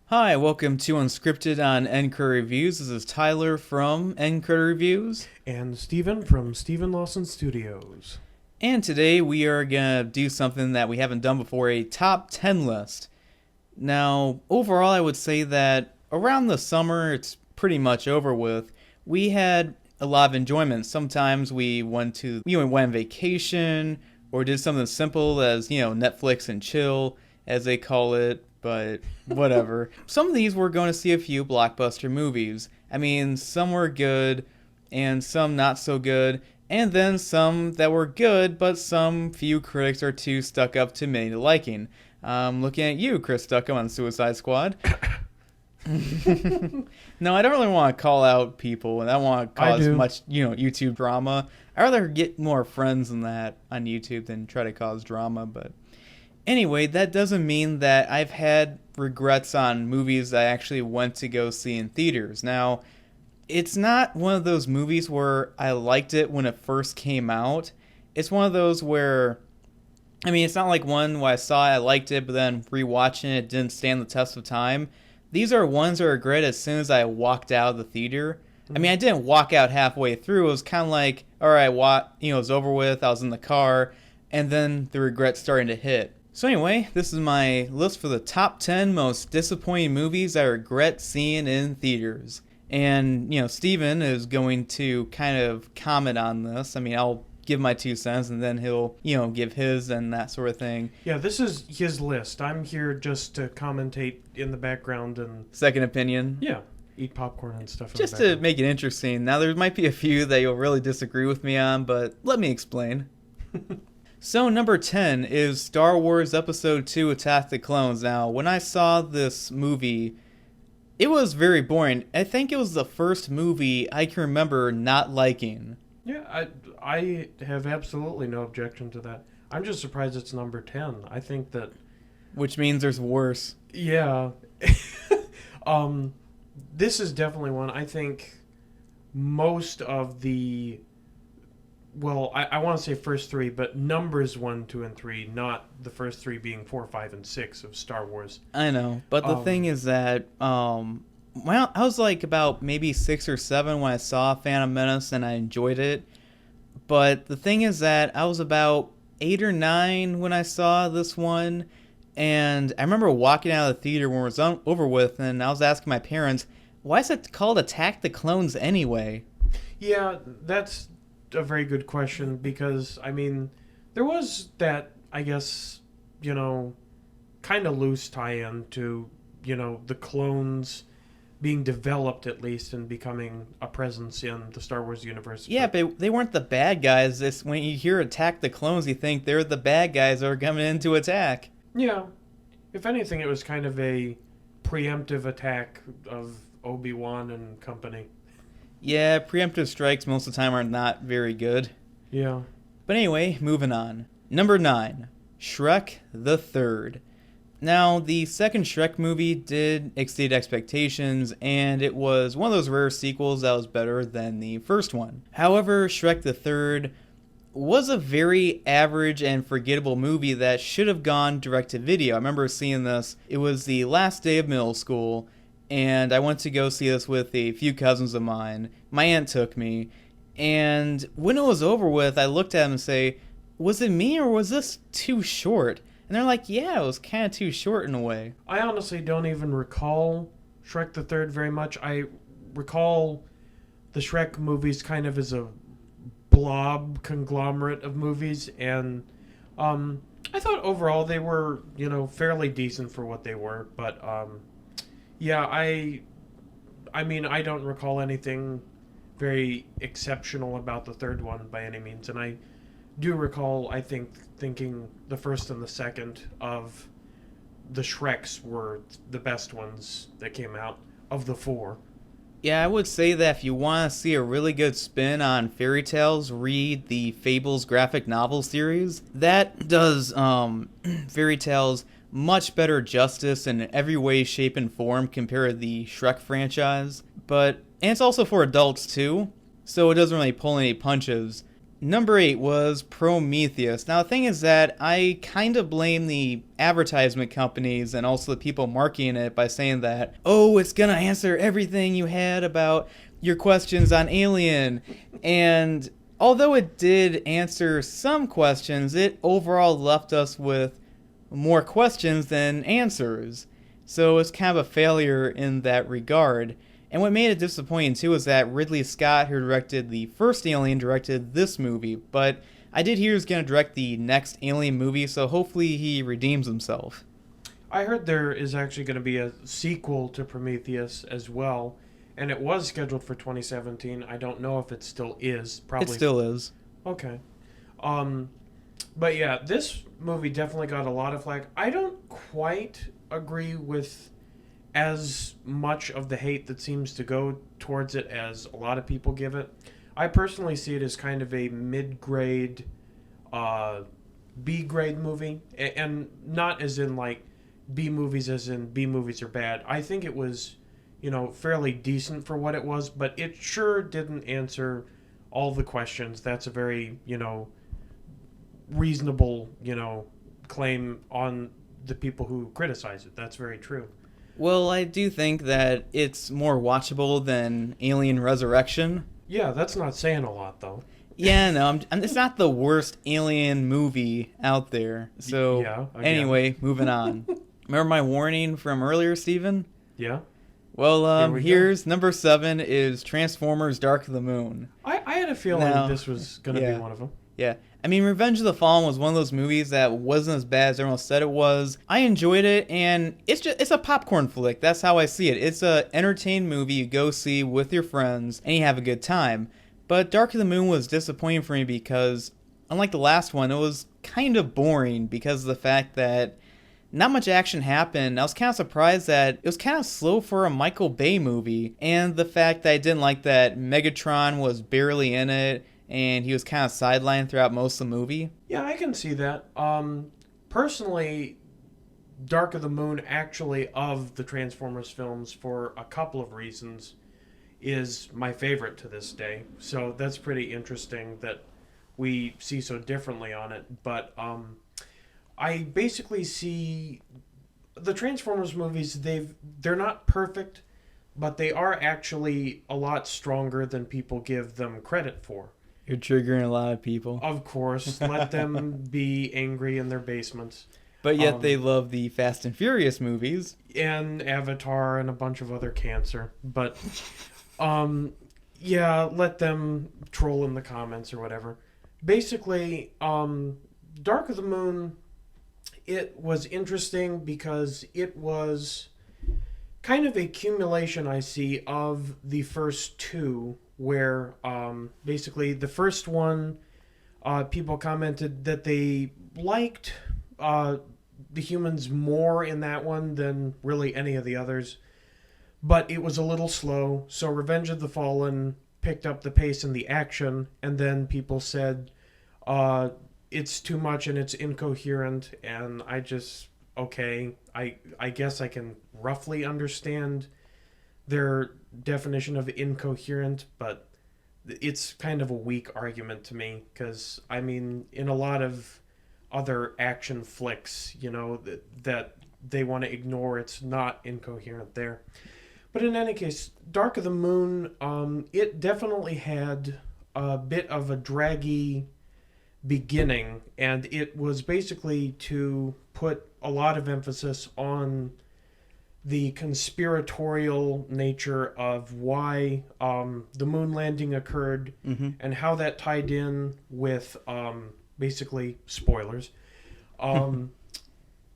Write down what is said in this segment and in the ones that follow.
Hi, welcome to Unscripted on NCur Reviews. This is Tyler from NCur Reviews. And Steven from Steven Lawson Studios. And today we are going to do something that we haven't done before, a top 10 list. Now, overall, I would say that around the summer, it's pretty much over with. We had a lot of enjoyment. Sometimes we went on vacation or did something simple as, Netflix and chill, as they call it. But whatever. Some of these we're going to see a few blockbuster movies. I mean, some were good and some not so good, and then some that were good, but some few critics are too stuck up to many liking. Looking at you, Chris Stuckham on Suicide Squad. No, I don't really want to call out people, and I don't want to cause much, YouTube drama. I'd rather get more friends than that on YouTube than try to cause drama, but... Anyway, that doesn't mean that I've had regrets on movies that I actually went to go see in theaters. Now, it's not one of those movies where I liked it when it first came out. It's one of those where, it's not like one where I saw it, I liked it, but then rewatching it didn't stand the test of time. These are ones that I regret as soon as I walked out of the theater. I didn't walk out halfway through. It was kind of like, all right, it was over with. I was in the car, and then the regret's starting to hit. So anyway, this is my list for the top 10 most disappointing movies I regret seeing in theaters. And, Steven is going to kind of comment on this. I'll give my 2 cents and then he'll, give his and that sort of thing. Yeah, this is his list. I'm here just to commentate in the background and... Second opinion. Yeah, eat popcorn and stuff. Just to make it interesting. Now, there might be a few that you'll really disagree with me on, but let me explain. So number 10 is Star Wars Episode 2 Attack the Clones. Now, when I saw this movie, it was very boring. I think it was the first movie I can remember not liking. Yeah, I have absolutely no objection to that. I'm just surprised it's number 10. I think that... Which means there's worse. Yeah. This is definitely one. I think most of the... Well, I want to say first three, but numbers 1, 2, and 3, not the first three being 4, 5, and 6 of Star Wars. I know, but the thing is that, I was like about maybe 6 or 7 when I saw Phantom Menace, and I enjoyed it. But the thing is that I was about 8 or 9 when I saw this one, and I remember walking out of the theater when it was over with, and I was asking my parents, why is it called Attack the Clones anyway? Yeah, that's a very good question, because there was that, I guess, kind of loose tie-in to the clones being developed, at least, and becoming a presence in the Star Wars universe. Yeah, but they weren't the bad guys. When you hear Attack the Clones, you think they're the bad guys that are coming in to attack. Yeah, if anything, it was kind of a preemptive attack of Obi-Wan and company. Yeah, preemptive strikes most of the time are not very good. Yeah. But anyway, moving on. Number 9, Shrek The Third. Now, the second Shrek movie did exceed expectations, and it was one of those rare sequels that was better than the first one. However, Shrek The Third was a very average and forgettable movie that should have gone direct to video. I remember seeing this. It was the last day of middle school, and I went to go see this with a few cousins of mine. My aunt took me. And when it was over with, I looked at them and say, was it me or was this too short? And they're like, yeah, it was kind of too short in a way. I honestly don't even recall Shrek the Third very much. I recall the Shrek movies kind of as a blob conglomerate of movies. And I thought overall they were, fairly decent for what they were. But... yeah, I don't recall anything very exceptional about the third one by any means, and I do recall, thinking the first and the second of the Shreks were the best ones that came out of the 4. Yeah, I would say that if you want to see a really good spin on fairy tales, read the Fables graphic novel series. That does fairy tales much better justice in every way, shape, and form compared to the Shrek franchise. And it's also for adults too, so it doesn't really pull any punches. Number 8 was Prometheus. Now, the thing is that I kind of blame the advertisement companies and also the people marketing it by saying that, oh, it's going to answer everything you had about your questions on Alien. And although it did answer some questions, it overall left us with more questions than answers. So it's kind of a failure in that regard. And what made it disappointing too is that Ridley Scott, who directed the first Alien, directed this movie. But I did hear he's going to direct the next Alien movie, so hopefully he redeems himself. I heard there is actually going to be a sequel to Prometheus as well, and it was scheduled for 2017. I don't know if it still is. Probably. It still is. Okay. But yeah, this movie definitely got a lot of flack. I don't quite agree with as much of the hate that seems to go towards it as a lot of people give it. I personally see it as kind of a mid-grade, B-grade movie, and not as in like B movies as in B movies are bad. I think it was, fairly decent for what it was, but it sure didn't answer all the questions. That's a very, reasonable, claim on the people who criticize it. That's very true. Well, I do think that it's more watchable than Alien Resurrection. Yeah, that's not saying a lot, though. Yeah, no, it's not the worst Alien movie out there. So, yeah, anyway, moving on. Remember my warning from earlier, Steven? Yeah. Well, here's number 7 is Transformers Dark of the Moon. I had a feeling this was going to be one of them. Yeah. I mean, Revenge of the Fallen was one of those movies that wasn't as bad as everyone said it was. I enjoyed it, and it's a popcorn flick. That's how I see it. It's a entertained movie you go see with your friends, and you have a good time. But Dark of the Moon was disappointing for me because, unlike the last one, it was kind of boring because of the fact that not much action happened. I was kind of surprised that it was kind of slow for a Michael Bay movie, and the fact that I didn't like that Megatron was barely in it, and he was kind of sidelined throughout most of the movie. Yeah, I can see that. Personally, Dark of the Moon, actually, of the Transformers films, for a couple of reasons, is my favorite to this day. So that's pretty interesting that we see so differently on it. But I basically see the Transformers movies, they're not perfect, but they are actually a lot stronger than people give them credit for. You're triggering a lot of people. Of course. Let them be angry in their basements. But yet they love the Fast and Furious movies. And Avatar and a bunch of other cancer. But, let them troll in the comments or whatever. Basically, Dark of the Moon, it was interesting because it was kind of a accumulation, I see, of the first two, where basically the first one, people commented that they liked the humans more in that one than really any of the others, but it was a little slow. So Revenge of the Fallen picked up the pace and the action, and then people said it's too much and it's incoherent, and I just, okay, I guess I can roughly understand their definition of incoherent, but it's kind of a weak argument to me, because I mean, in a lot of other action flicks, that they want to ignore, it's not incoherent there. But in any case, Dark of the Moon, it definitely had a bit of a draggy beginning, and it was basically to put a lot of emphasis on the conspiratorial nature of why the moon landing occurred, and how that tied in with basically spoilers,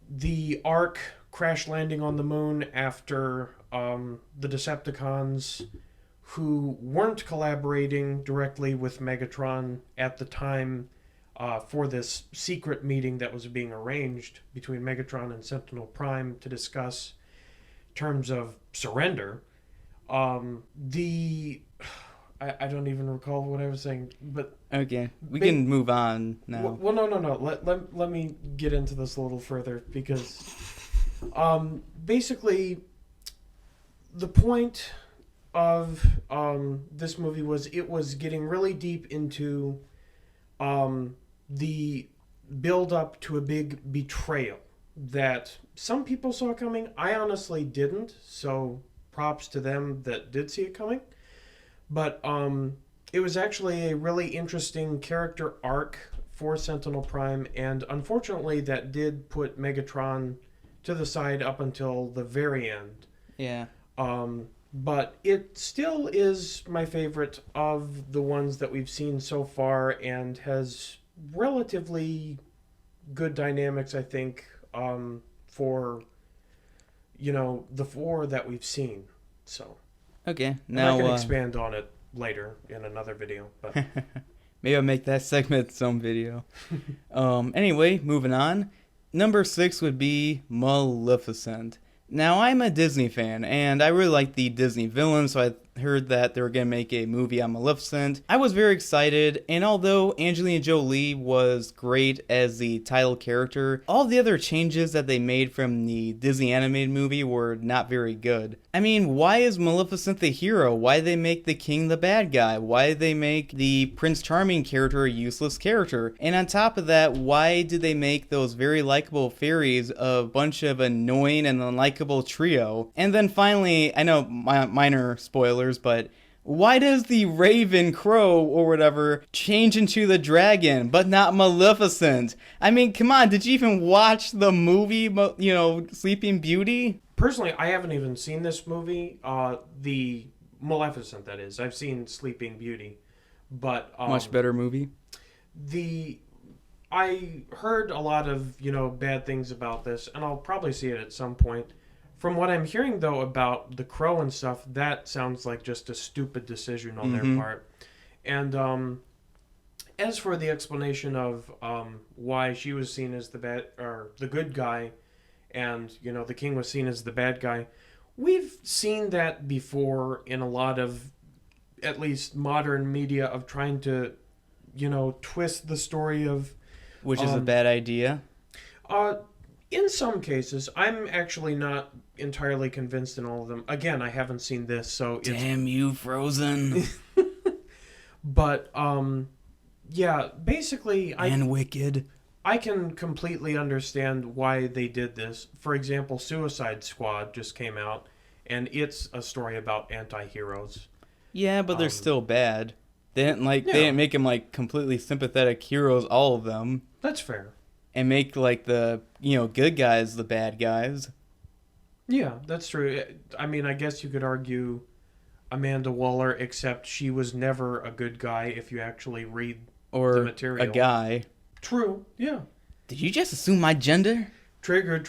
the Ark crash landing on the moon after the Decepticons, who weren't collaborating directly with Megatron at the time for this secret meeting that was being arranged between Megatron and Sentinel Prime to discuss terms of surrender. I don't even recall what I was saying, but okay, we can move on now. Well, no. Let me get into this a little further, because basically the point of this movie was it was getting really deep into the build up to a big betrayal that some people saw coming. I honestly didn't, so props to them that did see it coming. But it was actually a really interesting character arc for Sentinel Prime, and unfortunately that did put Megatron to the side up until the very end. Yeah. But it still is my favorite of the ones that we've seen so far, and has relatively good dynamics, I think, for, the four that we've seen. So, okay, now I can expand on it later in another video. But maybe I'll make that segment its own video. Anyway, moving on. Number 6 would be Maleficent. Now, I'm a Disney fan, and I really like the Disney villains, so I heard that they were going to make a movie on Maleficent. I was very excited, and although Angelina Jolie was great as the title character, all the other changes that they made from the Disney animated movie were not very good. I mean, why is Maleficent the hero? Why did they make the king the bad guy? Why did they make the Prince Charming character a useless character? And on top of that, why did they make those very likable fairies a bunch of annoying and unlikable trio? And then finally, I know minor spoilers, but why does the Raven Crow or whatever change into the dragon, but not Maleficent? I mean, come on, did you even watch the movie, Sleeping Beauty? Personally, I haven't even seen this movie, the Maleficent, that is. I've seen Sleeping Beauty, but much better movie. I heard a lot of bad things about this, and I'll probably see it at some point. From what I'm hearing, though, about the crow and stuff, that sounds like just a stupid decision on their part. And as for the explanation of why she was seen as the good guy, and the king was seen as the bad guy, we've seen that before in a lot of, at least modern media, of trying to, twist the story of, which is a bad idea. In some cases. I'm actually not entirely convinced in all of them. Again, I haven't seen this, so it's... Damn you, Frozen. But, yeah, basically... And Wicked. I can completely understand why they did this. For example, Suicide Squad just came out, and it's a story about anti-heroes. Yeah, but they're still bad. They didn't they didn't make them completely sympathetic heroes, all of them. That's fair. And make the good guys the bad guys. Yeah, that's true. I mean, I guess you could argue Amanda Waller, except she was never a good guy if you actually read the material. Or a guy. True, yeah. Did you just assume my gender? Triggered.